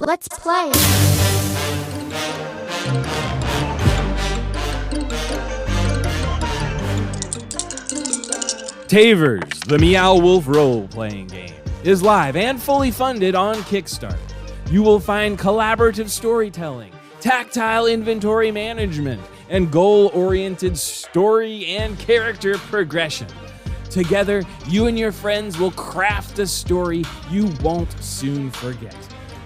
Let's play. Tavers, the Meow Wolf role-playing game, is live and fully funded on Kickstarter. You will find collaborative storytelling, tactile inventory management, and goal-oriented story and character progression. Together, you and your friends will craft a story you won't soon forget.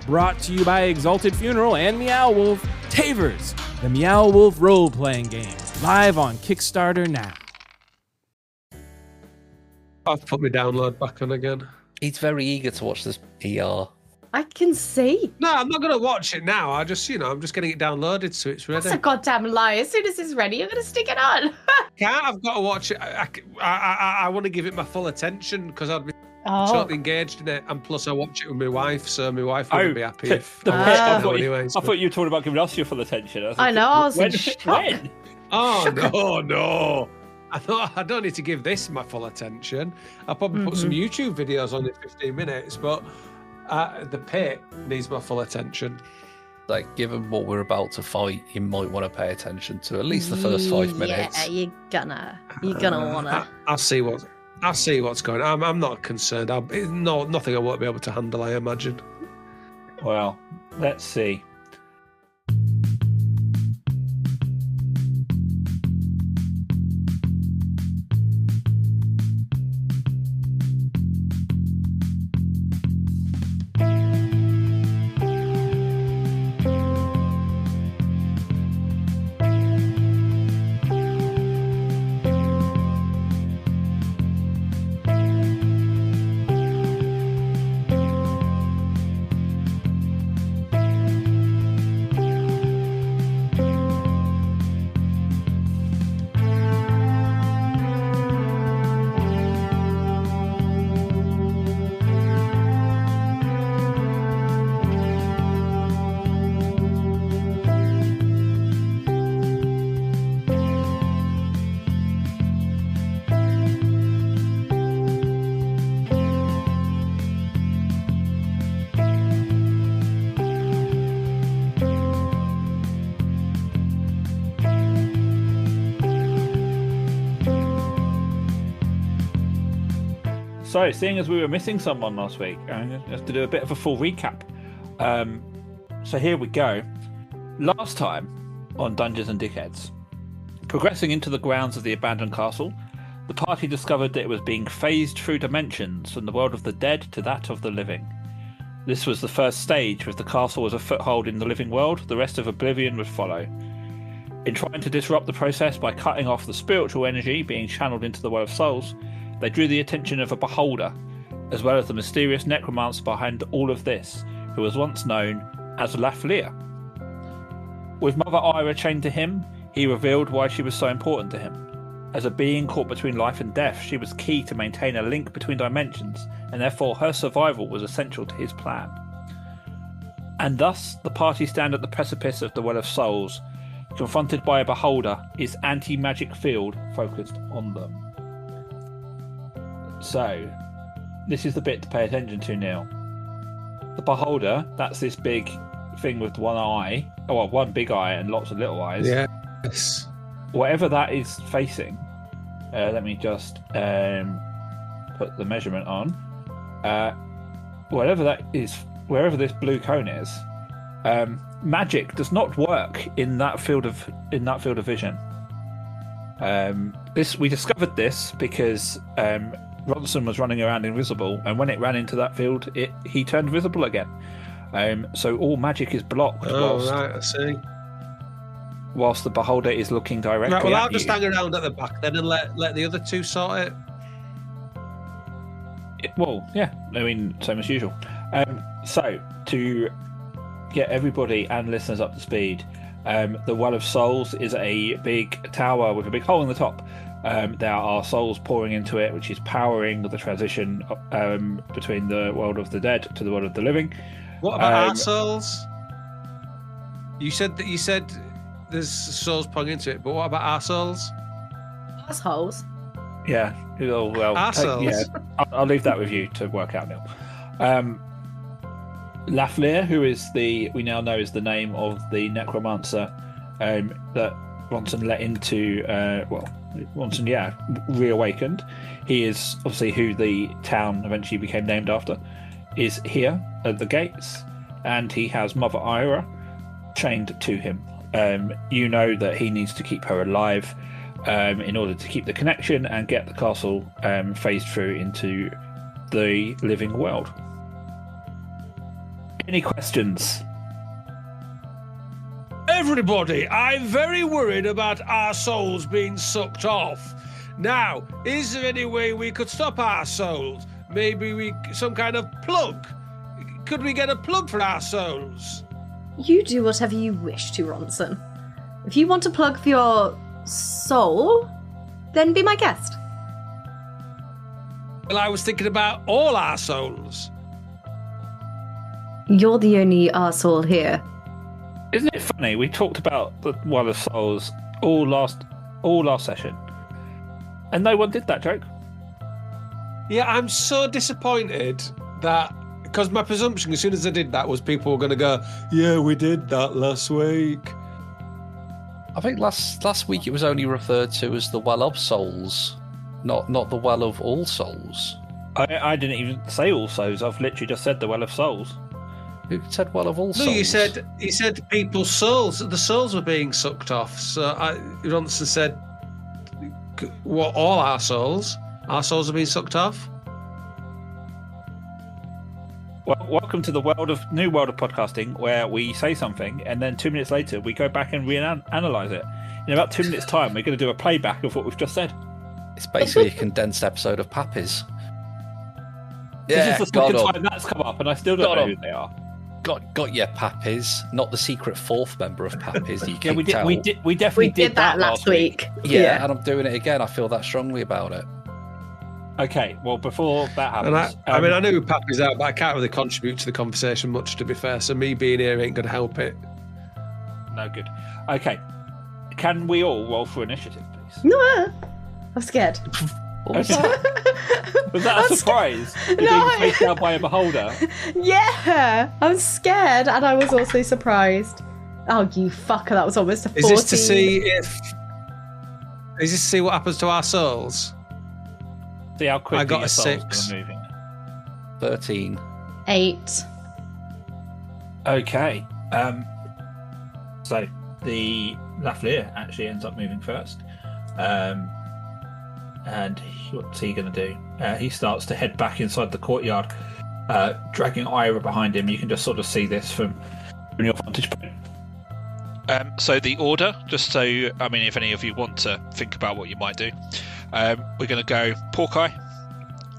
Brought to you by Exalted Funeral and Meow Wolf, Tavers, the Meow Wolf role-playing game, live on Kickstarter now. I've put my download back on again. He's very eager to watch this ER. I can see. No, I'm not going to watch it now. I'm just getting it downloaded so it's ready. That's a goddamn lie. As soon as it's ready, you're going to stick it on. I've got to watch it. I want to give it my full attention because I'd be totally engaged in it. And plus, I watch it with my wife, so my wife wouldn't be happy if I thought you were talking about giving us your full attention. I know. I was when? Oh, no. I thought I don't need to give this my full attention. I'll probably put some YouTube videos on in 15 minutes, but the pit needs my full attention. Like, given what we're about to fight, you might want to pay attention to at least the first 5 minutes. Yeah, you're gonna wanna. I'll see what's going on. I'm not concerned. Nothing I won't be able to handle, I imagine. Well, let's see. So, seeing as we were missing someone last week, I have to do a bit of a full recap. So here we go. Last time on Dungeons and Dickheads, progressing into the grounds of the abandoned castle, the party discovered that it was being phased through dimensions from the world of the dead to that of the living. This was the first stage. With the castle as a foothold in the living world, the rest of Oblivion would follow. In trying to disrupt the process by cutting off the spiritual energy being channeled into the Well of Souls, they drew the attention of a beholder, as well as the mysterious necromancer behind all of this, who was once known as Laflear. With Mother Ira chained to him, he revealed why she was so important to him. As a being caught between life and death, she was key to maintain a link between dimensions, and therefore her survival was essential to his plan. And thus, the party stand at the precipice of the Well of Souls, confronted by a beholder, its anti-magic field focused on them. So, this is the bit to pay attention to, Neil. The beholder, that's this big thing with one eye, well, one big eye and lots of little eyes. Yes. Whatever that is facing, let me just put the measurement on. Whatever that is, wherever this blue cone is, magic does not work in that field of vision. We discovered this because Ronson was running around invisible, and when it ran into that field, he turned visible again. So all magic is blocked. Right, I see. Whilst the beholder is looking directly right, well, at I'll just hang around at the back then and let the other two sort it. Well, yeah, I mean, same as usual. So, to get everybody and listeners up to speed, the Well of Souls is a big tower with a big hole in the top. There are souls pouring into it, which is powering the transition between the world of the dead to the world of the living. What about our souls? You said there's souls pouring into it, but what about our souls? Assholes. Yeah. Well, our souls. yeah, I'll leave that with you to work out, Neil. Lafleur, who is we now know is the name of the necromancer that Ronson let into, Ronson, reawakened. He is obviously who the town eventually became named after, is here at the gates, and he has Mother Ira chained to him. You know that he needs to keep her alive in order to keep the connection and get the castle phased through into the living world. Any questions? Everybody, I'm very worried about our souls being sucked off. Now, is there any way we could stop our souls? Maybe some kind of plug? Could we get a plug for our souls? You do whatever you wish to, Ronson. If you want a plug for your soul, then be my guest. Well, I was thinking about all our souls. You're the only arsehole here. Isn't it funny? We talked about the Well of Souls all last session, and no one did that joke. Yeah, I'm so disappointed that, because my presumption as soon as I did that was people were going to go, yeah, we did that last week. I think last week it was only referred to as the Well of Souls, not the Well of All Souls. I didn't even say All Souls. I've literally just said the Well of Souls. Who said Well of All Souls? No, you said people's souls. The souls were being sucked off. So Ronson said, "What? All our souls? Our souls are being sucked off." Well, welcome to the new world of podcasting, where we say something and then 2 minutes later we go back and reanalyze it. In about 2 minutes' time, we're going to do a playback of what we've just said. It's basically a condensed episode of Pappys. This is the second time that's come up, and I still don't know who they are. Got your Pappys, not the secret fourth member of Pappys. Yeah, we definitely did that last week. Yeah, and I'm doing it again. I feel that strongly about it. Okay, well, before that happens... I mean, I know who Pappy's out, but I can't really contribute to the conversation much, to be fair, so me being here ain't going to help it. No good. Okay, can we all roll for initiative, please? No, I'm scared. Was that a surprise? You're being faced down by a beholder? Yeah, I'm scared, and I was also surprised. Oh, you fucker, that was almost a 14. Is this to see what happens to our souls? See how quickly I got your a soul's 6. gonna move in. 13. 8. Okay. So the Lafleur actually ends up moving first. And what's he going to do? He starts to head back inside the courtyard, dragging Ira behind him. You can just sort of see this from your vantage point. So the order, just so, I mean, if any of you want to think about what you might do, we're going to go Porkeye,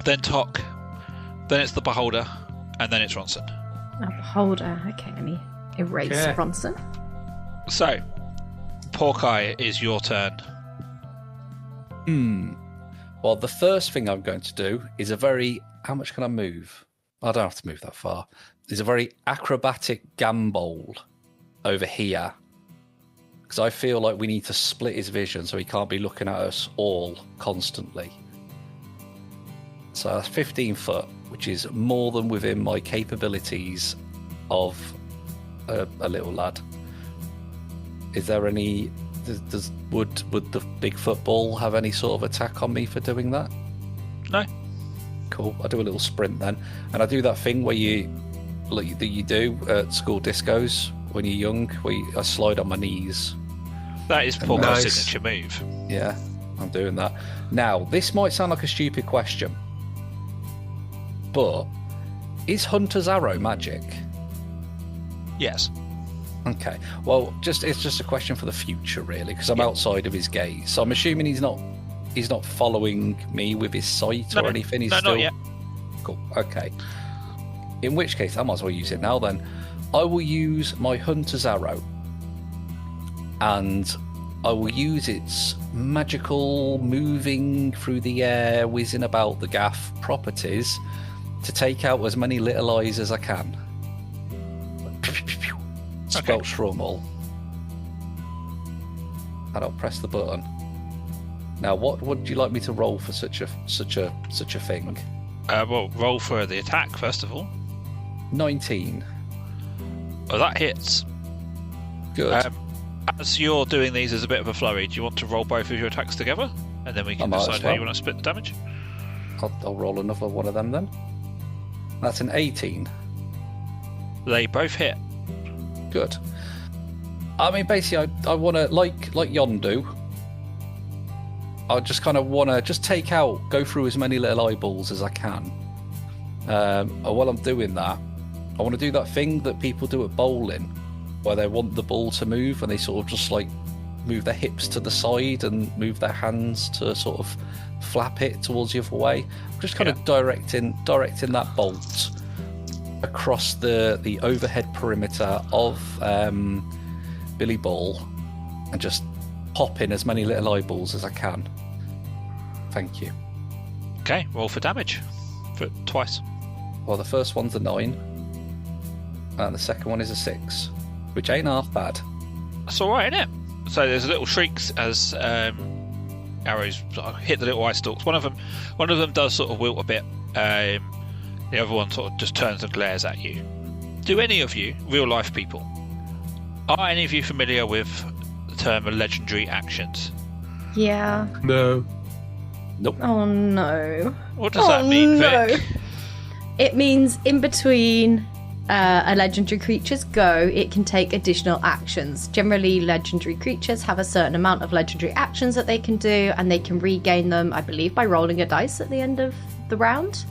then Tok, then it's the Beholder, and then it's Ronson. Oh, beholder. Okay, let me erase Ronson. So, Porkeye, is your turn. Well, the first thing I'm going to do is how much can I move? I don't have to move that far. There's a very acrobatic gambol over here. Because I feel like we need to split his vision so he can't be looking at us all constantly. So that's 15 foot, which is more than within my capabilities of a little lad. Is there any... Would the big football have any sort of attack on me for doing that? No. Cool. I do a little sprint then, and I do that thing where you do at school discos when you're young, where I slide on my knees. That is Porkeye's signature move. Yeah, I'm doing that. Now, this might sound like a stupid question, but is Hunter's Arrow magic? Yes. Okay. Well, it's just a question for the future, really, because I'm outside of his gaze. So I'm assuming he's not following me with his sight or anything. He's still... not yet. Cool. Okay. In which case, I might as well use it now. Then I will use my Hunter's Arrow, and I will use its magical, moving through the air, whizzing about the gaff properties to take out as many little eyes as I can. Squelch through them all. And I'll press the button. Now, what would you like me to roll for such a thing? Well, roll for the attack first of all. 19. Oh, that hits. Good. As you're doing these as a bit of a flurry, do you want to roll both of your attacks together? And then we can decide how you want to split the damage? I'll roll another one of them then. That's an 18. They both hit. Good. I mean, basically, I want to, like Yondu, I just kind of want to just go through as many little eyeballs as I can. And while I'm doing that, I want to do that thing that people do at bowling, where they want the ball to move and they sort of just like move their hips to the side and move their hands to sort of flap it towards the other way. I'm just kind of directing that bolt across the overhead perimeter of Billy Ball and just pop in as many little eyeballs as I can. Thank you. Okay, roll for damage. For twice. Well, the first one's a 9 and the second one is a 6, which ain't half bad. That's alright, isn't it? So there's little shrieks as arrows hit the little eye stalks. One of them does sort of wilt a bit. The other one sort of just turns and glares at you. Do any of you, real life people, are any of you familiar with the term legendary actions? Yeah. No. Nope. Oh no. What does that mean, no. Vic? It means in between a legendary creature's go, it can take additional actions. Generally, legendary creatures have a certain amount of legendary actions that they can do, and they can regain them, I believe, by rolling a dice at the end of the round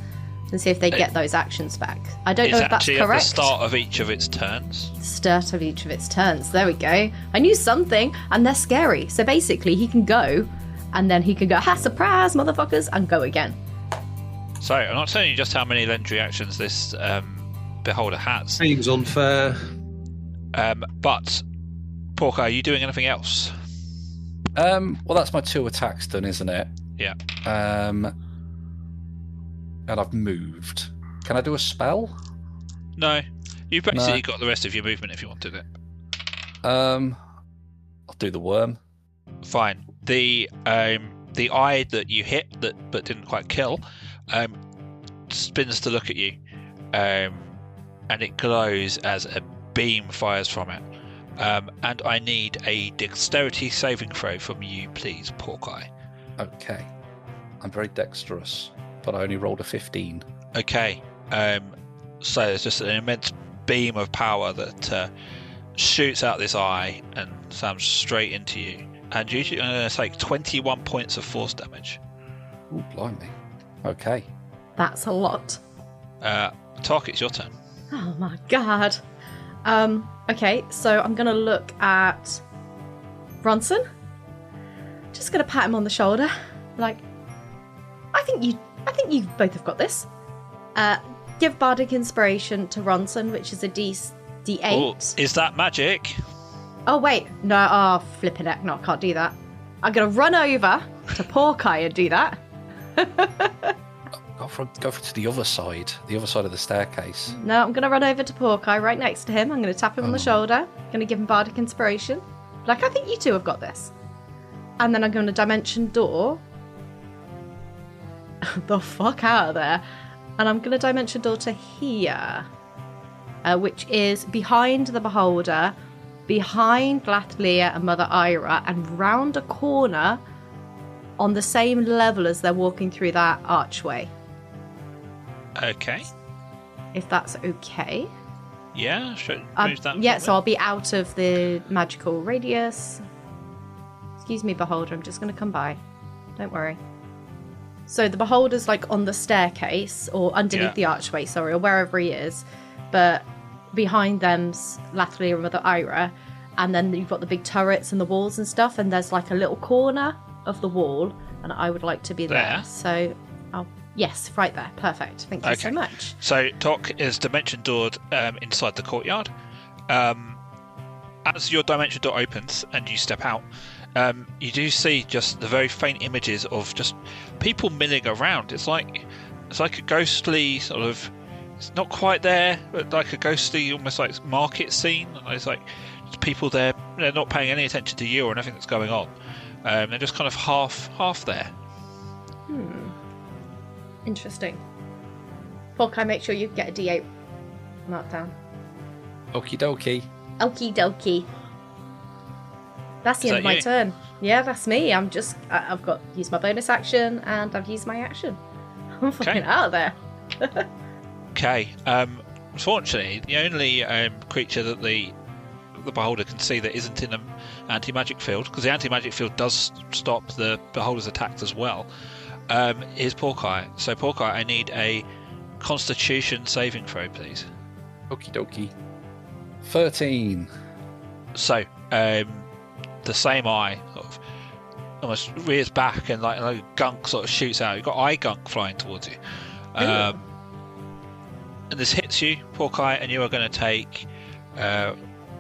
and see if they get those actions back. I don't know if that's It's correct. actually at the start of each of its turns. Start of each of its turns. There we go. I knew something, and they're scary. So basically, he can go, and then he can go, ha, surprise, motherfuckers, and go again. So, I'm not telling you just how many legendary actions this beholder has. Seems unfair. But, Porker, are you doing anything else? Well, that's my 2 attacks done, isn't it? Yeah. And I've moved. Can I do a spell? No. You've basically got the rest of your movement if you wanted it. I'll do the worm. Fine. The eye that you hit but didn't quite kill spins to look at you, and it glows as a beam fires from it. And I need a dexterity saving throw from you, please, Porkeye. Okay. I'm very dexterous, but I only rolled a 15. Okay. So there's just an immense beam of power that shoots out this eye and slams straight into you. And you're going to take 21 points of force damage. Ooh, blimey. Okay. That's a lot. Tark, it's your turn. Oh my god. Okay, so I'm gonna look at Ronson. Just gonna pat him on the shoulder. Like, I think you both have got this. Give Bardic Inspiration to Ronson, which is a D8. Oh, is that magic? Oh wait, no, oh flipping heck, no, I can't do that. I'm gonna run over to Porkeye and do that. Go to the other side of the staircase. No, I'm gonna run over to Porkeye right next to him. I'm gonna tap him on the shoulder. Gonna give him Bardic Inspiration. Like, I think you two have got this. And then I'm gonna Dimension Door the fuck out of there. And I'm gonna Dimension Door to here, which is behind the Beholder, behind Glathlia and Mother Ira, and round a corner on the same level as they're walking through that archway. Okay. If that's okay. Yeah, should move that. Yeah, so I'll be out of the magical radius. Excuse me, Beholder, I'm just going to come by. Don't worry. So the Beholder's like on the staircase, or underneath the archway, sorry, or wherever he is. But behind them's Lathlia and Mother Ira. And then you've got the big turrets and the walls and stuff. And there's like a little corner of the wall. And I would like to be there. So yes, right there. Perfect. Thank you so much. So Tok is dimension doored inside the courtyard. As your dimension door opens and you step out, you do see just the very faint images of just people milling around. It's like a ghostly sort of. It's not quite there, but like a ghostly, almost like market scene. It's like people there. They're not paying any attention to you or anything that's going on. They're just kind of half there. Interesting. Porkeye, make sure you get a D8 marked down. Okie dokie. Okie dokie. That's the Is end of that my you? turn. Yeah, that's me. I've got used my bonus action and I've used my action. I'm fucking out of there. Okay. Unfortunately, the only creature that the beholder can see that isn't in an anti-magic field, because the anti-magic field does stop the beholder's attacks as well, is Porkeye. So Porkeye, I need a Constitution saving throw, please. Okie dokie. 13. So the same eye sort of almost rears back and like a gunk sort of shoots out. You've got eye gunk flying towards you. And this hits you, Porkeye, and you are going to take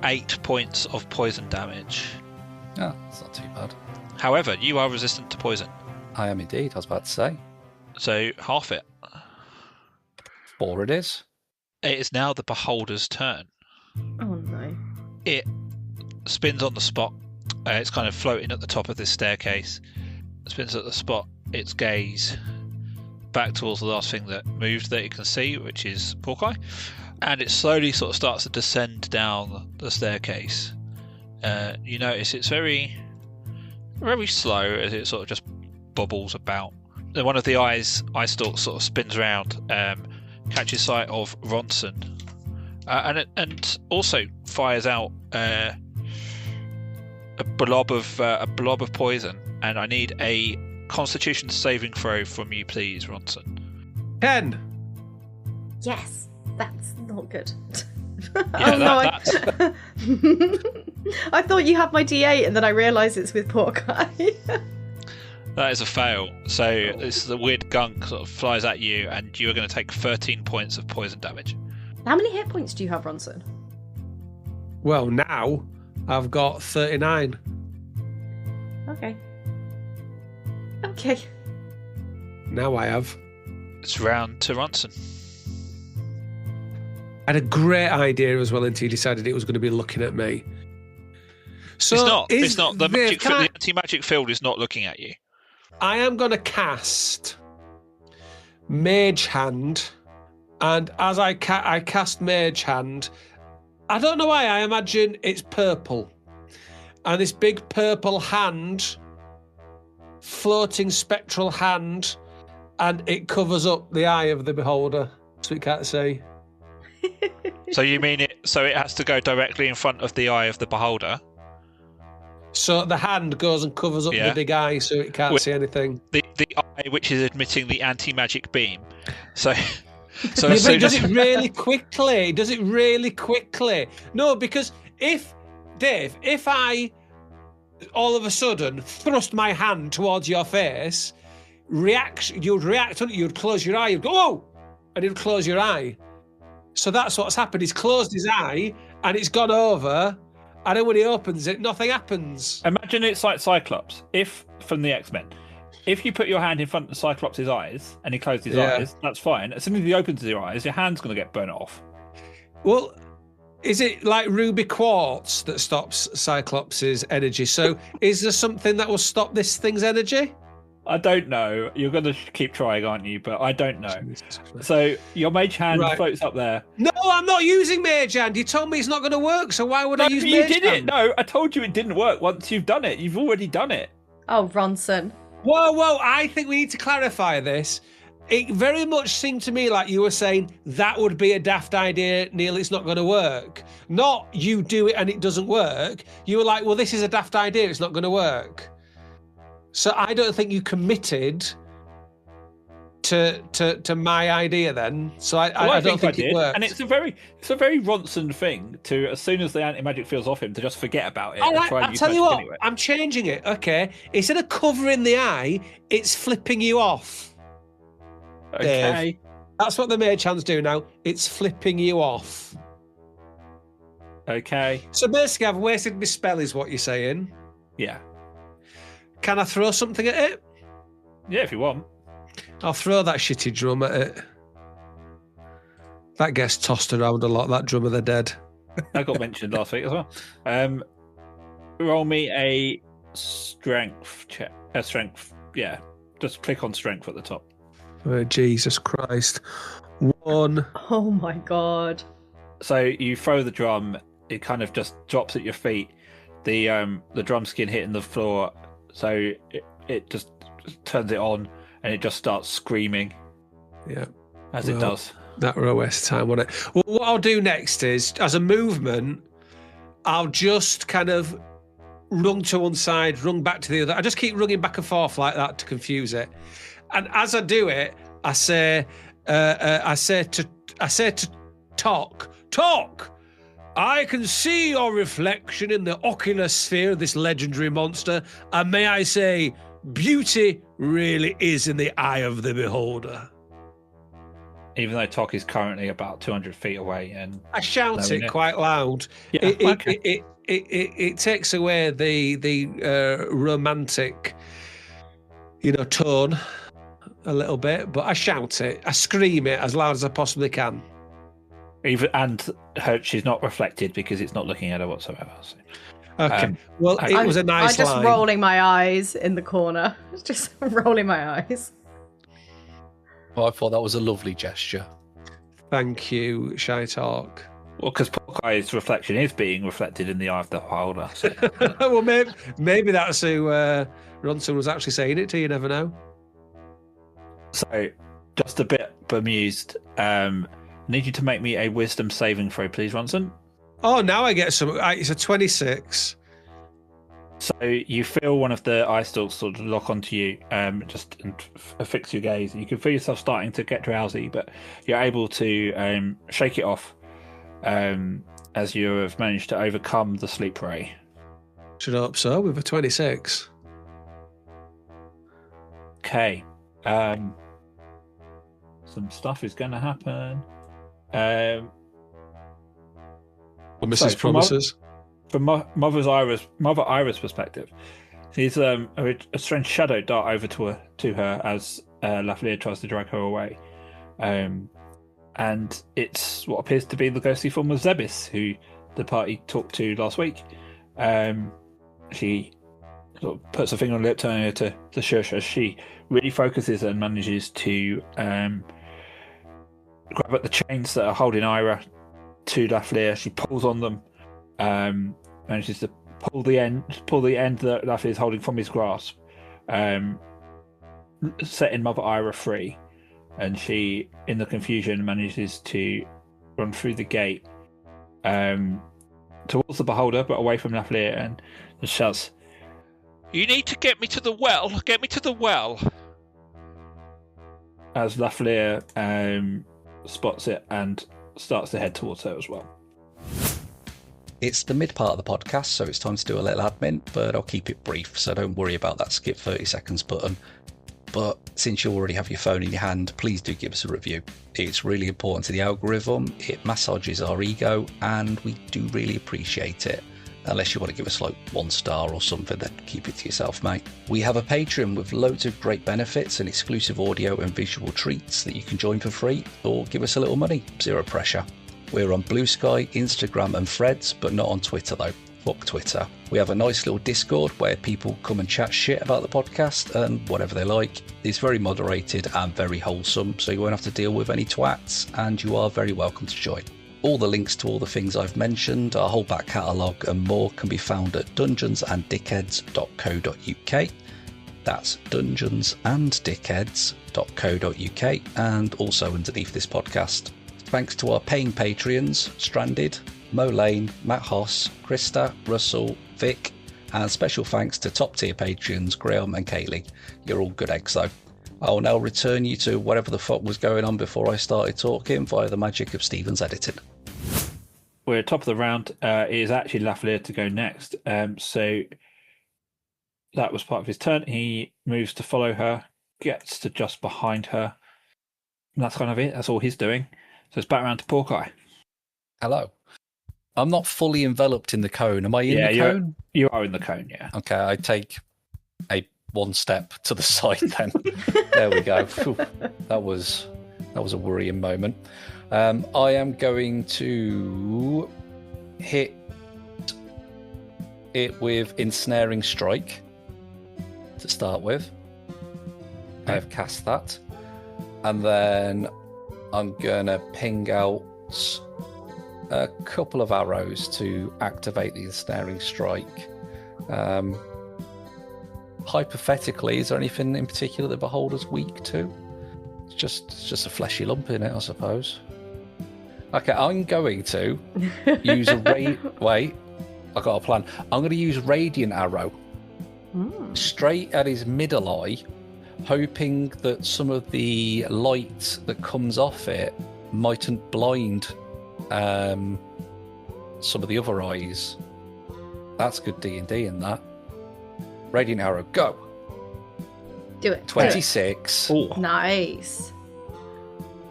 8 points of poison damage. Ah, that's not too bad. However, you are resistant to poison, I am indeed, I was about to say. so half it. 4 it is. It is now the beholder's turn. Oh no. It spins on the spot. It's kind of floating at the top of this staircase. It spins at the spot, its gaze back towards the last thing that moved that you can see, which is Porkeye. And it slowly sort of starts to descend down the staircase. You notice it's very, very slow as it sort of just bobbles about. Then one of the eye stalks sort of spins around, catches sight of Ronson, and also fires out a blob of poison. And I need a Constitution saving throw from you, please, Ronson. 10. Yes, that's not good. Yeah, I thought you had my D8 and then I realised it's with Porkeye. That is a fail. So this is a weird gunk sort of flies at you, and you are going to take 13 points of poison damage. How many hit points do you have, Ronson? Well, now I've got 39. Okay. Okay. Now I have. It's round to Ronson. I had a great idea as well until you decided it was going to be looking at me. So It's not. The anti-magic field is not looking at you. I am going to cast Mage Hand, and as I cast Mage Hand, I don't know why, I imagine it's purple. And this big purple hand, floating spectral hand, and it covers up the eye of the beholder, so it can't see. So you mean it? So it has to go directly in front of the eye of the beholder. So the hand goes and covers up the big eye, so it can't see anything. The eye which is admitting the anti-magic beam. So Yeah, as but soon does as it really quickly? Does it really quickly? No, because if I all of a sudden thrust my hand towards your face, you'd react, you'd close your eye, you'd go, oh, and you'd close your eye. So that's what's happened. He's closed his eye and it's gone over, and then when he opens it, nothing happens. Imagine it's like Cyclops, from the X-Men. If you put your hand in front of Cyclops' eyes and he closes his eyes, that's fine. As soon as he opens his eyes, your hand's going to get burnt off. Well, is it like ruby quartz that stops Cyclops' energy? So is there something that will stop this thing's energy? I don't know. You're going to keep trying, aren't you? But I don't know. So your mage hand floats up there. No, I'm not using Mage Hand. You told me it's not going to work, so why would I use you Mage did Hand? it. No, I told you it didn't work once you've done it. You've already done it. Oh, Ronson. Whoa, I think we need to clarify this. It very much seemed to me like you were saying that would be a daft idea, Neil, it's not going to work. Not you do it and it doesn't work. You were like, well, this is a daft idea, it's not going to work. So I don't think you committed to my idea then. So I don't think it worked. And it's a very Ronson thing to, as soon as the anti-magic feels off him, to just forget about it. All and right, try and I'll use tell you magic what, anyway. I'm changing it, okay? Instead of covering the eye, it's flipping you off. Okay. Dave. That's what the Mage Hands do now. It's flipping you off. Okay. So basically, I've wasted my spell, is what you're saying. Yeah. Can I throw something at it? Yeah, if you want. I'll throw that shitty drum at it. That gets tossed around a lot, that drum of the dead. That got mentioned last week as well. Roll me a strength check. Strength, yeah. Just click on strength at the top. Oh, Jesus Christ. 1. Oh my god. So you throw the drum, it kind of just drops at your feet. The drum skin hitting the floor, so it just turns it on, and it just starts screaming. Yeah, as it does. That were a waste of time, wasn't it? Well, what I'll do next is, as a movement, I'll just kind of rung to one side, rung back to the other. I just keep runging back and forth like that to confuse it. And as I do it, I say to talk. I can see your reflection in the ocular sphere of this legendary monster, and may I say, beauty really is in the eye of the beholder. Even though Tok is currently about 200 feet away, and I shout it quite loud. Yeah, it takes away the romantic, tone a little bit, but I shout it. I scream it as loud as I possibly can. She's not reflected because it's not looking at her whatsoever. So. Okay. Well, it was a nice I'm just line. rolling my eyes in the corner. Just rolling my eyes. Well, I thought that was a lovely gesture. Thank you, Shy Talk. Well, because Porkeye's reflection is being reflected in the eye of the beholder. So. Well, maybe that's who Ronson was actually saying it to. You never know. So, just a bit bemused. Need you to make me a wisdom saving throw, please, Ronson. Oh, now I get some. It's a 26. So you feel one of the eye stalks sort of lock onto you, just and fix your gaze, and you can feel yourself starting to get drowsy, but you're able to shake it off as you have managed to overcome the sleep ray. Should hope so with a 26. Okay. Some stuff is going to happen. Well, Mrs. Promises. From Mother Ira's perspective, she's a strange shadow dart over to her as Lafleur tries to drag her away, and it's what appears to be the ghostly form of Zebis, who the party talked to last week. She sort of puts her finger on the lip, turning her to shush as she really focuses and manages to grab at the chains that are holding Ira to Lafleur. She pulls on them. Manages to pull the end that Lafleur is holding from his grasp, setting Mother Ira free, and she, in the confusion, manages to run through the gate towards the beholder, but away from Lafleur, and just shouts, "You need to get me to the well. Get me to the well." As Lafleur spots it and starts to head towards her as well. It's the mid part of the podcast, so it's time to do a little admin, but I'll keep it brief, so don't worry about that skip 30 seconds button. But since you already have your phone in your hand, please do give us a review. It's really important to the algorithm, it massages our ego, and we do really appreciate it. Unless you want to give us like 1 star or something, then keep it to yourself, mate. We have a Patreon with loads of great benefits and exclusive audio and visual treats that you can join for free, or give us a little money, zero pressure. We're on Blue Sky, Instagram and Threads, but not on Twitter though. Fuck Twitter. We have a nice little Discord where people come and chat shit about the podcast and whatever they like. It's very moderated and very wholesome, so you won't have to deal with any twats, and you are very welcome to join. All the links to all the things I've mentioned, our whole back catalogue and more can be found at dungeonsanddickheads.co.uk. That's dungeonsanddickheads.co.uk, and also underneath this podcast. Thanks to our paying Patreons, Stranded, Mo Lane, Matt Hoss, Krista, Russell, Vic, and special thanks to top tier Patreons, Graham and Kaylee. You're all good eggs though. I'll now return you to whatever the fuck was going on before I started talking via the magic of Stephen's editing. We're at top of the round. It is actually Lafleur to go next. So that was part of his turn. He moves to follow her, gets to just behind her. And that's kind of it. That's all he's doing. So it's back around to Porkeye. Hello. I'm not fully enveloped in the cone. Am I in the cone? You are in the cone, yeah. Okay, I take a 1 step to the side then. There we go. Whew. That was a worrying moment. I am going to hit it with Ensnaring Strike to start with. I have cast that. And then I'm going to ping out a couple of arrows to activate the ensnaring strike. Hypothetically, is there anything in particular the beholder's weak to? It's just a fleshy lump in it, I suppose. Okay, I'm going to use a wait. I got a plan. I'm going to use radiant arrow straight at his middle eye, hoping that some of the light that comes off it mightn't blind some of the other eyes. That's good D&D in that. Radiant arrow, go. Do it. 26. Ooh. Nice.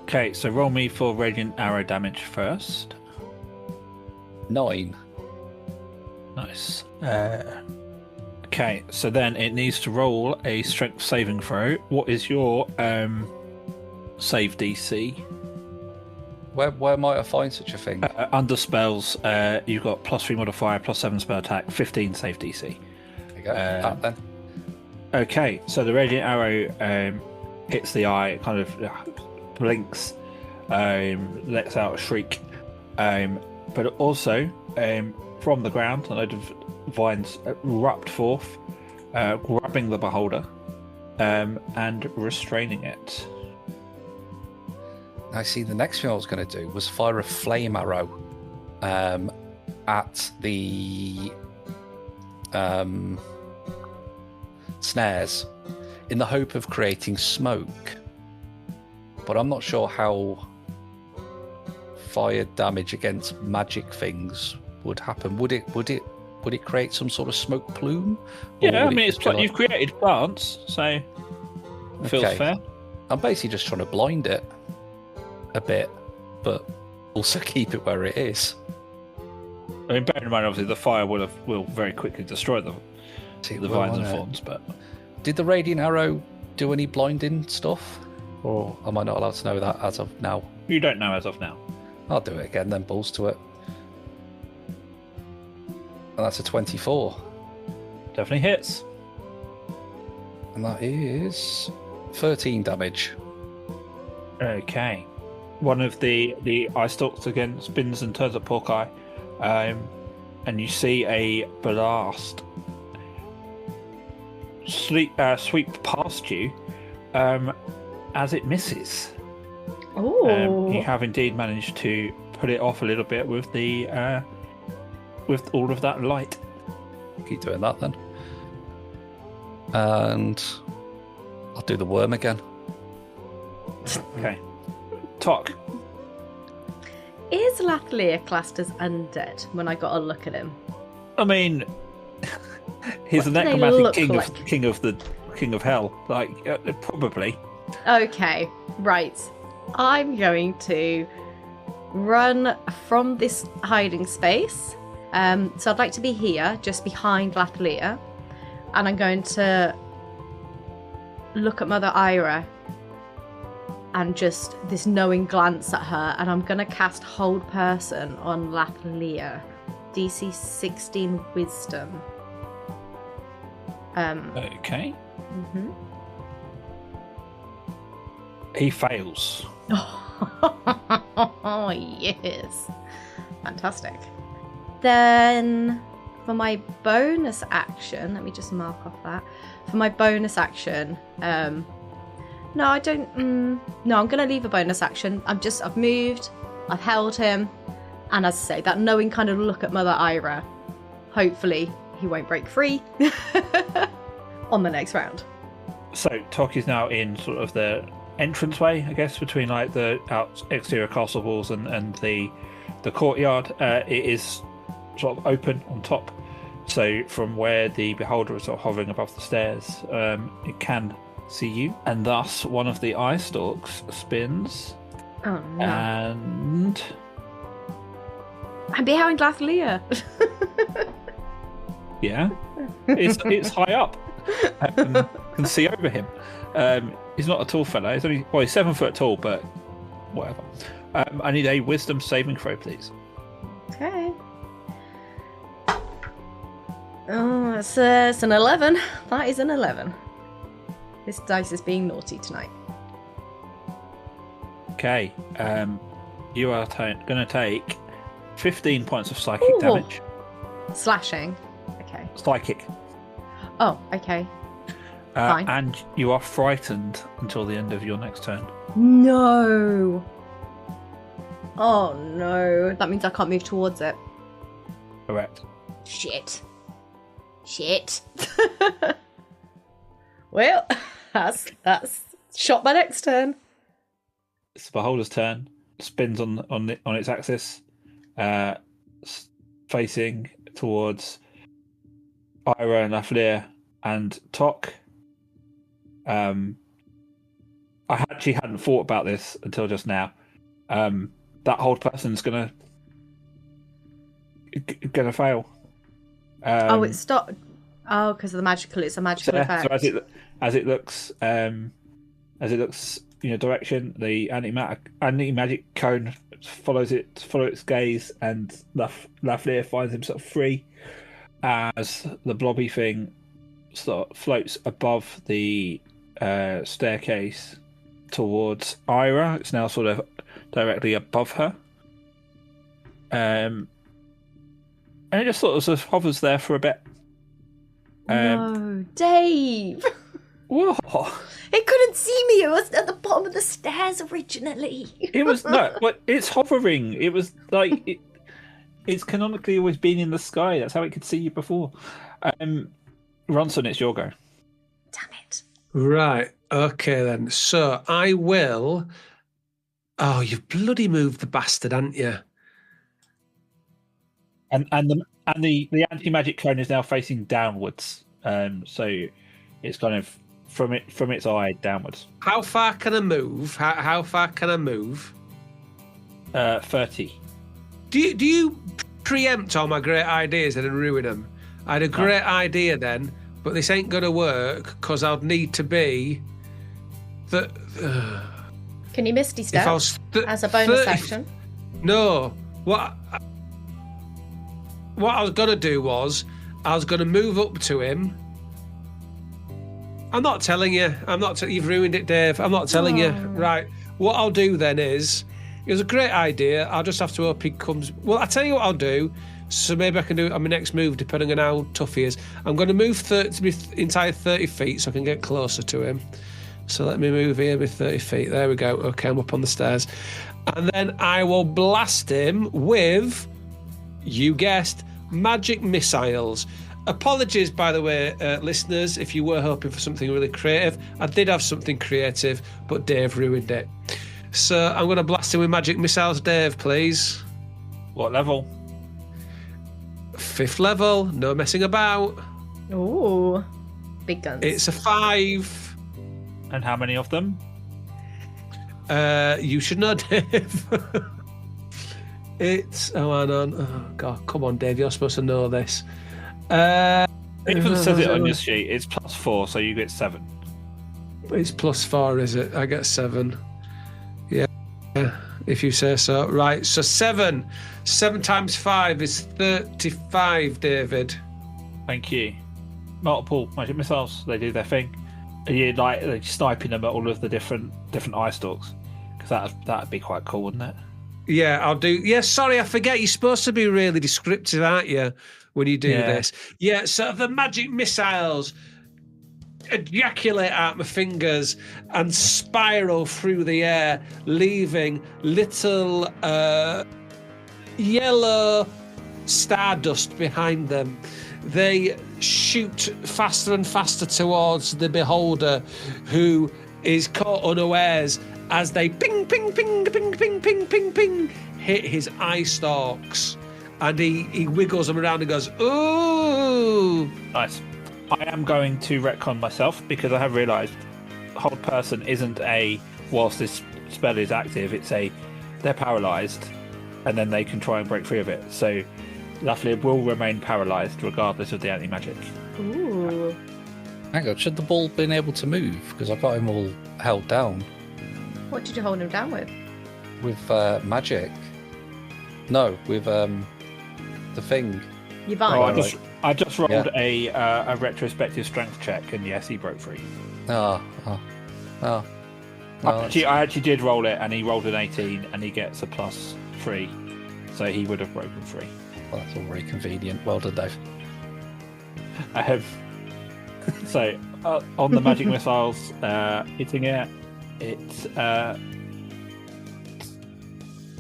Okay, so roll me for radiant arrow damage first. 9. Nice. Okay, so then it needs to roll a strength saving throw. What is your save DC? Where might I find such a thing? Under spells, you've got +3 modifier, +7 spell attack, 15 save DC. There you go. That then. Okay, so the radiant arrow hits the eye, kind of blinks, lets out a shriek, but also from the ground, a load of vines erupt forth, grabbing the beholder and restraining it. I see. The next thing I was going to do was fire a flame arrow at the snares in the hope of creating smoke. But I'm not sure how fire damage against magic things would happen. Would it create some sort of smoke plume? Or Yeah, I would mean, it it's just be you've created plants, so it feels Okay. fair. I'm basically just trying to blind it a bit, but also keep it where it is. I mean, bear in mind, obviously, the fire will very quickly destroy the vines and Well, thorns, but Did the radiant arrow do any blinding stuff? Or am I not allowed to know that as of now? you don't know as of now. I'll do it again then, balls to it. And that's a 24. Definitely hits. And that is 13 damage. Okay. One of the eye stalks again spins and turns at Porkeye, and you see a blast sweep past you as it misses. Oh. You have indeed managed to put it off a little bit with the with all of that light. Keep doing that then. And I'll do the worm again. Okay. Tok. Is Lathlear classed as undead when I got a look at him? I mean, he's What the do they necromantic look king of hell. Like probably. Okay, right. I'm going to run from this hiding space. So I'd like to be here, just behind Lathlear. And I'm going to look at Mother Ira and just this knowing glance at her. And I'm going to cast Hold Person on Lathlear. DC 16 Wisdom. Okay. Mm-hmm. He fails. Oh, yes. Fantastic. Then, for my bonus action, let me just mark off that. For my bonus action, no, I don't. No, I'm going to leave a bonus action. I've moved, I've held him, and as I say, that knowing kind of look at Mother Ira. Hopefully, he won't break free on the next round. So Tok is now in sort of the entranceway, I guess, between like the exterior castle walls and the courtyard. It is sort of open on top, so from where the beholder is sort of hovering above the stairs, it can see you, and thus one of the eye stalks spins. Oh no! And I'm behind Lathlear. yeah, it's high up. Can see over him. He's not a tall fellow. He's 7 foot tall, but whatever. I need a wisdom saving throw, please. Okay. Oh, it's an 11. That is an 11. This dice is being naughty tonight. Okay. You are going to take 15 points of psychic Ooh. damage. Slashing. Okay. Psychic. Oh, okay. Fine. And you are frightened until the end of your next turn. No. Oh no. That means I can't move towards it. Correct. Shit. Well, that's shot my next turn. It's the beholder's turn. Spins on its axis, facing towards Ira and Lafleur and Tok. I actually hadn't thought about this until just now. That hold person's gonna fail. It's stopped. Oh, because of the magical. It's a magical effect. So as it looks, direction, the anti-magic cone follows its gaze, and Lafleur finds himself free as the blobby thing sort of floats above the staircase towards Ira. It's now sort of directly above her, and it just sort of hovers there for a bit. No, Dave. What? It couldn't see me. It was at the bottom of the stairs originally. It was no, but it's hovering. It was like it's canonically always been in the sky. That's how it could see you before. Ronson, it's your go. Damn it. Right. Okay then. So I will. Oh, you've bloody moved the bastard, haven't you? And the anti-magic cone is now facing downwards. So it's kind of from its eye downwards. How far can I move? How far can I move? 30. Do you preempt all my great ideas and then ruin them? I had a great idea then, but this ain't gonna work because I'd need to be the. Can you Misty Step as a 30 bonus action? No. What I was gonna do was I was gonna move up to him. I'm not telling you. You've ruined it, Dave. I'm not telling you. Right. What I'll do then is, it was a great idea. I'll just have to hope he comes. Well, I'll tell you what I'll do. So maybe I can do it on my next move, depending on how tough he is. I'm going to move to be entire 30 feet so I can get closer to him. So let me move here with 30 feet. There we go. Okay, I'm up on the stairs. And then I will blast him with, you guessed, magic missiles. Apologies, by the way, listeners, if you were hoping for something really creative. I did have something creative, but Dave ruined it. So I'm going to blast him with magic missiles. Dave, please. What level? 5th level. No messing about. Ooh. Big guns. It's a 5. And how many of them? You should know, Dave. It's... Oh, hang on. Oh, God. Come on, Dave. You're supposed to know this. It even says it on your sheet. It's +4, so you get 7. It's +4, is it? I get 7. Yeah, if you say so. Right, so 7. 7 times 5 is 35, David. Thank you. Multiple magic missiles. They do their thing. Are you like sniping them at all of the different eye stalks? Because that'd be quite cool, wouldn't it? Yeah, I'll do. Yeah, sorry, I forget. You're supposed to be really descriptive, aren't you, when you do this? Yeah, so the magic missiles ejaculate out my fingers and spiral through the air, leaving little yellow stardust behind them. They shoot faster and faster towards the beholder, who is caught unawares as they ping, ping, ping, ping, ping, ping, ping, ping, hit his eye stalks. And he wiggles them around and goes, ooh. Nice. I am going to retcon myself because I have realised hold person isn't whilst this spell is active, they're paralysed and then they can try and break free of it. So Lafleur will remain paralysed regardless of the anti-magic. Ooh. Hang on, should the ball been able to move? Because I got him all held down. What did you hold him down with? With magic. No, with the thing. Your vine. I just rolled a retrospective strength check, and yes, he broke free. Oh. I actually did roll it, and he rolled an 18, and he gets a +3. so he would have broken free. Well, that's all very convenient. Well done, Dave. I have. So on the magic missiles, hitting it, it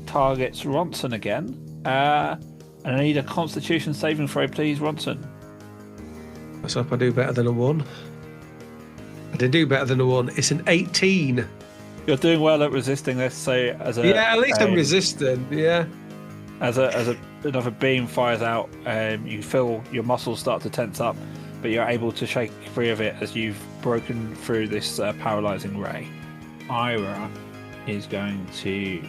targets Ronson again. And I need a Constitution saving throw, please, Ronson. Let's hope I do better than a 1. I did do better than a 1. It's an 18. You're doing well at resisting this. So at least I'm resistant. Yeah. As another beam fires out, you feel your muscles start to tense up, but you're able to shake free of it as you've broken through this paralyzing ray. Ira is going to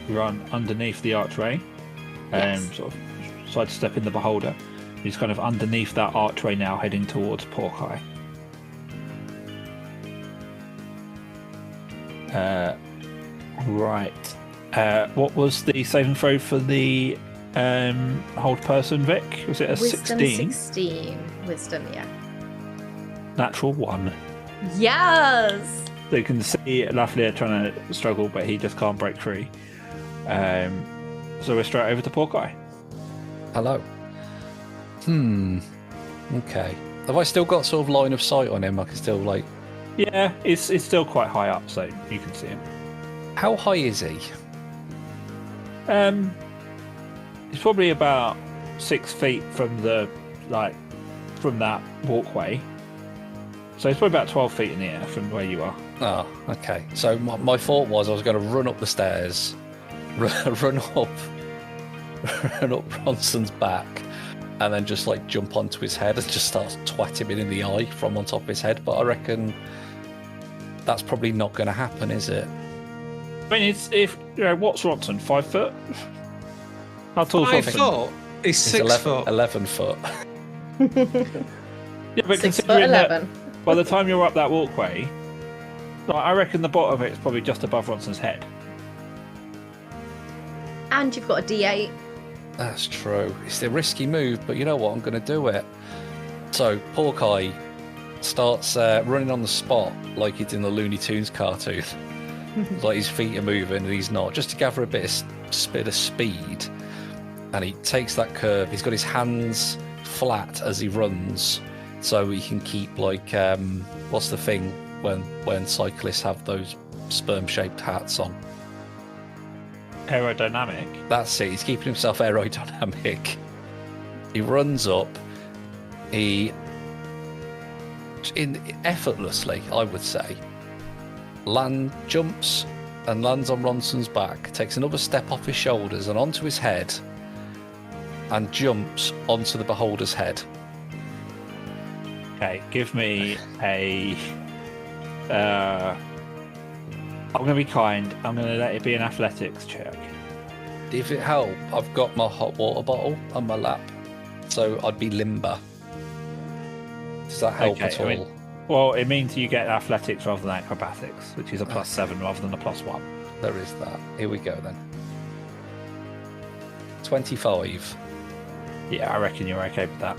run underneath the archway, sort of sidestep in the beholder. He's kind of underneath that archway now, heading towards Porkeye. Right. What was the saving throw for the hold person, Vic? Was it a Wisdom 16? 16. Wisdom, yeah. Natural 1. Yes! So you can see Lafleur trying to struggle, but he just can't break free. So we're straight over to Porkeye. Hello. Okay. Have I still got sort of line of sight on him? I can still, like... Yeah, it's still quite high up, so you can see him. How high is he? It's probably about 6 feet from from that walkway. So it's probably about 12 feet in the air from where you are. Oh, okay. So my thought was I was going to run up the stairs, run up Ronson's back, and then just like jump onto his head and just start twatting him in the eye from on top of his head. But I reckon that's probably not going to happen, is it? I mean, what's Ronson? 5 foot? How tall is 5 Ronson? foot? He's 6 foot. 11 foot. Yeah, but 6 foot considering that 11. by the time you're up that walkway, I reckon the bottom of it is probably just above Ronson's head. And you've got a D8. That's true. It's a risky move, but you know what? I'm going to do it. So Porkeye starts running on the spot like it's in the Looney Tunes cartoon. Like his feet are moving and he's not, just to gather a bit of speed. And he takes that curve. He's got his hands flat as he runs, so he can keep like what's the thing when cyclists have those sperm-shaped hats on? Aerodynamic. That's it. He's keeping himself aerodynamic. He runs up. Effortlessly, I would say, jumps and lands on Ronson's back, takes another step off his shoulders and onto his head, and jumps onto the beholder's head. Okay, give me a... I'm going to be kind. I'm going to let it be an athletics check. If it help, I've got my hot water bottle on my lap, so I'd be limber. Does that help at all? Well, it means you get athletics rather than acrobatics, which is a +7 rather than a +1. There is that. Here we go then. 25. Yeah, I reckon you're okay with that.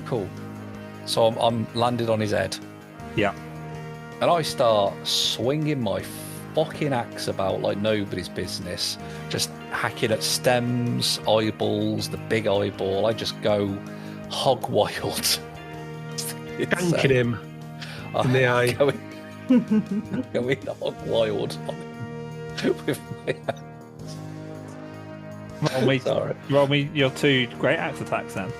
Cool. So I'm landed on his head. Yeah. And I start swinging my fucking axe about like nobody's business. Just hacking at stems, eyeballs, the big eyeball. I just go hog wild. Ganking him in the eye. Going hog wild with my axe. Roll me your 2 great axe attacks then.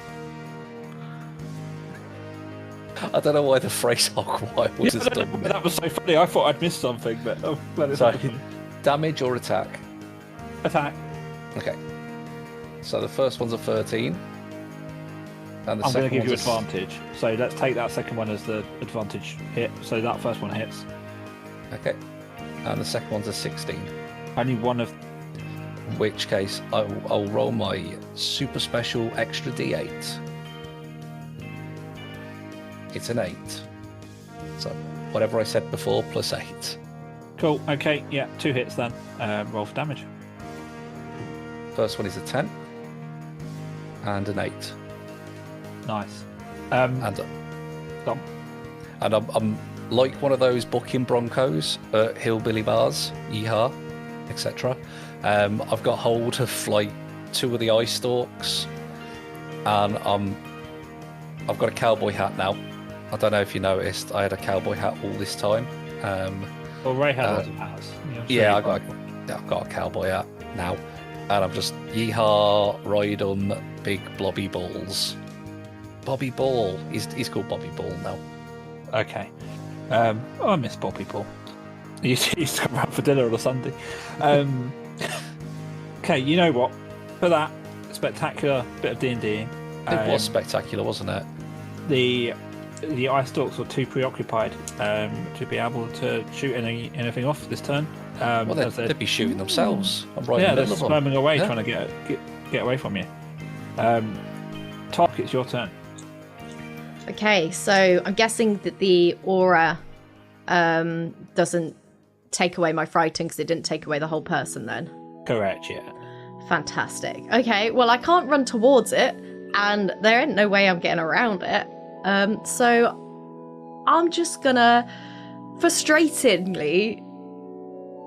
I don't know why the phrase hog wild has done me. That was so funny. I thought I'd missed something, but so, damage or attack? Attack. Okay. So the first one's a 13. And the I'm going to give you one's advantage. So let's take that second one as the advantage hit. So that first one hits. Okay. And the second one's a 16. Only one of... In which case, I'll roll my super special extra D8. It's an 8. So whatever I said before, plus 8. Cool. Okay. Yeah. 2 hits then. Roll for damage. First one is a 10. And an 8. Nice. And Tom? And I'm like one of those booking Broncos at hillbilly bars, yeehaw, etc. I've got hold of like 2 of the eye stalks, and I've got a cowboy hat now. I don't know if you noticed, I had a cowboy hat all this time. Well, Ray had lots of hats. Yeah, I've got a cowboy hat now, and I'm just yeehaw, ride on big blobby balls. Bobby Ball. He's called Bobby Ball now. Okay. I miss Bobby Ball. He used to come around for dinner on a Sunday. Okay, you know what? For that spectacular bit of D&D, It was spectacular, wasn't it? The eye stalks were too preoccupied to be able to shoot anything off this turn. Well, they'd be shooting themselves. I'm right yeah, in the they're middle of them. swarming away, Yeah. trying to get away from you. Tark, it's your turn. Okay, so I'm guessing that the aura doesn't take away my frighten because it didn't take away the whole person then. Correct, yeah. Fantastic. Okay, well, I can't run towards it, and there ain't no way I'm getting around it. So I'm just gonna frustratingly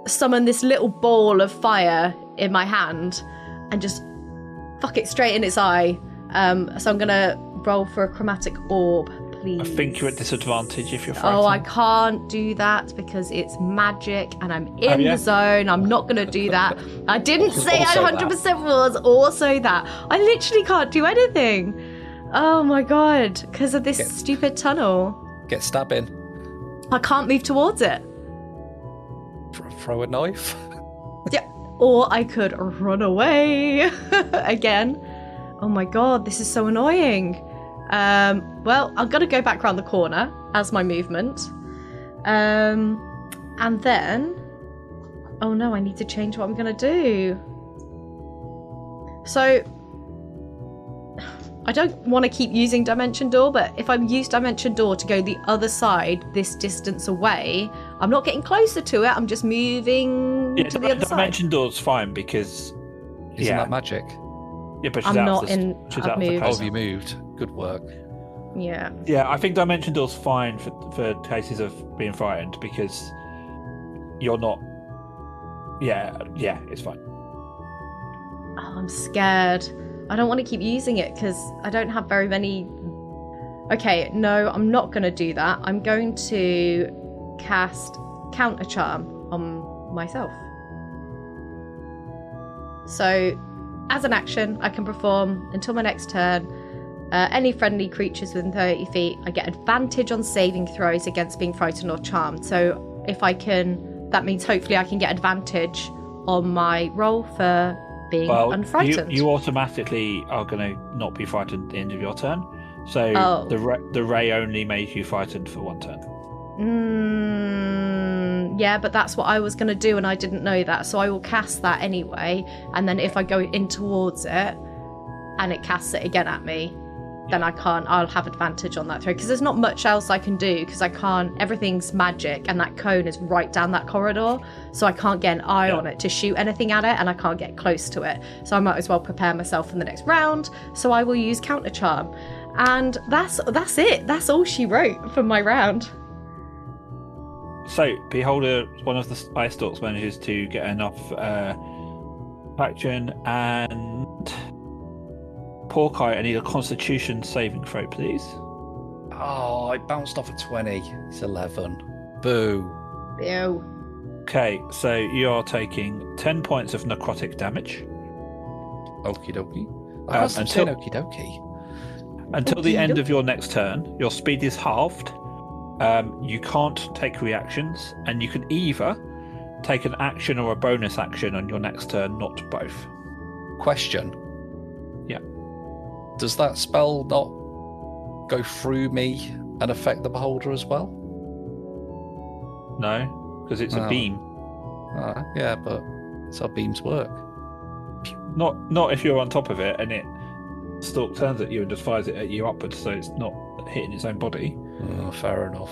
summon this little ball of fire in my hand and just fuck it straight in its eye. So I'm gonna roll for a chromatic orb, please. I think you're at disadvantage if you're frightened. Oh, I can't do that because it's magic and I'm in the zone. I'm not going to do that. I didn't say I 100% was also that. I literally can't do anything. Oh my god, because of this stupid tunnel. Get stabbing. I can't move towards it. Throw a knife. Yeah, or I could run away again. Oh my god, this is so annoying. Well, I'm gonna go back around the corner as my movement. And then... Oh no, I need to change what I'm gonna do. So... I don't want to keep using Dimension Door, but if I use Dimension Door to go the other side, this distance away, I'm not getting closer to it, I'm just moving to the other side. Dimension Door's fine because... Isn't that magic? Yeah, but she's I'm out not of the, in... she's I've out of the moved. Oh, coast. have you moved? Good work. Yeah. Yeah, I think Dimension Door's fine for cases of being frightened because you're not... Yeah, it's fine. Oh, I'm scared. I don't want to keep using it because I don't have very many... Okay, no, I'm not going to do that. I'm going to cast Counter Charm on myself. So, as an action, I can perform until my next turn. Any friendly creatures within 30 feet, I get advantage on saving throws against being frightened or charmed. So, if I can... That means hopefully I can get advantage on my roll for... being unfrightened. You automatically are going to not be frightened at the end of your turn. So the ray only made you frightened for one turn. Yeah, but that's what I was going to do and I didn't know that. So I will cast that anyway. And then if I go in towards it and it casts it again at me, then I'll have advantage on that throw. Because there's not much else I can do because I can't, everything's magic and that cone is right down that corridor. So I can't get an eye on it to shoot anything at it and I can't get close to it. So I might as well prepare myself for the next round. So I will use Counter Charm. And that's it. That's all she wrote for my round. So, Beholder, one of the Ice Stalks, manages to get enough action, and Porkai, I need a Constitution saving throw, please. Oh, I bounced off a 20. It's 11. Boo. Ew. Okay, so you are taking 10 points of necrotic damage. Okie dokie. I was saying okie dokie. Until the end of your next turn, your speed is halved. You can't take reactions, and you can either take an action or a bonus action on your next turn, not both. Question. Yeah. Does that spell not go through me and affect the beholder as well? No, because it's a beam. Yeah, but that's how beams work. Not if you're on top of it and it stalk turns at you and just fires it at you upwards, so it's not hitting its own body. Fair enough.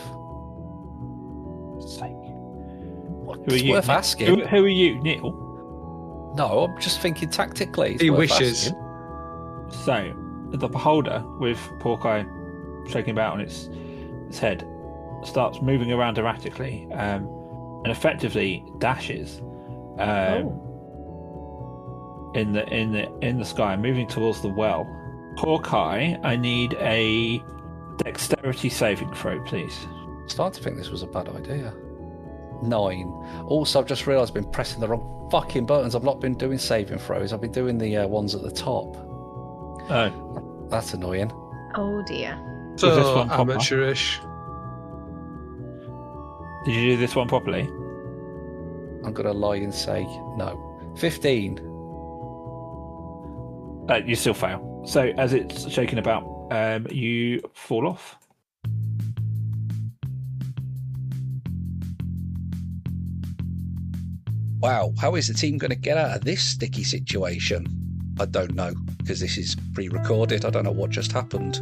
It's worth asking. Who are you, Neil? No, I'm just thinking tactically. He wishes. Asking. So, the beholder, with Porkai shaking about on its head, starts moving around erratically and effectively dashes in the sky, moving towards the well. Hawkeye, I need a dexterity saving throw, please. I'm starting to think this was a bad idea. 9. Also, I've just realised I've been pressing the wrong fucking buttons. I've not been doing saving throws. I've been doing the ones at the top. Oh. That's annoying. Oh dear. Was this So one proper? amateurish. Did you do this one properly? I'm going to lie and say no. 15. You still fail. So as it's shaking about, you fall off. Wow, how is the team going to get out of this sticky situation? I don't know, because this is pre-recorded. I don't know what just happened.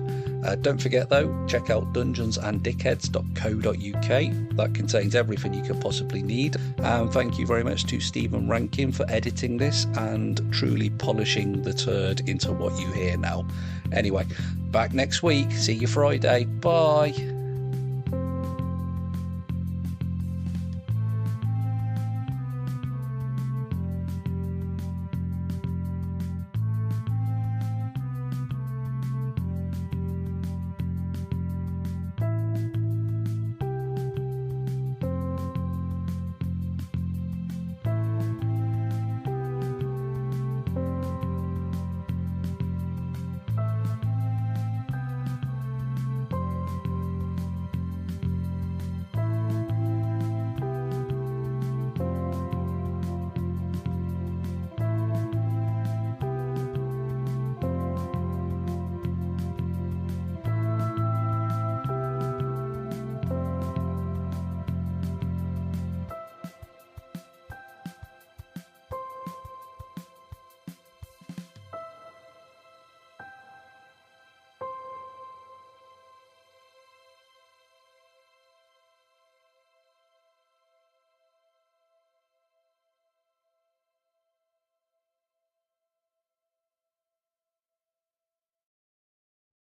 Don't forget, though, check out dungeonsanddickheads.co.uk. That contains everything you could possibly need. And thank you very much to Stephen Rankin for editing this and truly polishing the turd into what you hear now. Anyway, back next week. See you Friday. Bye.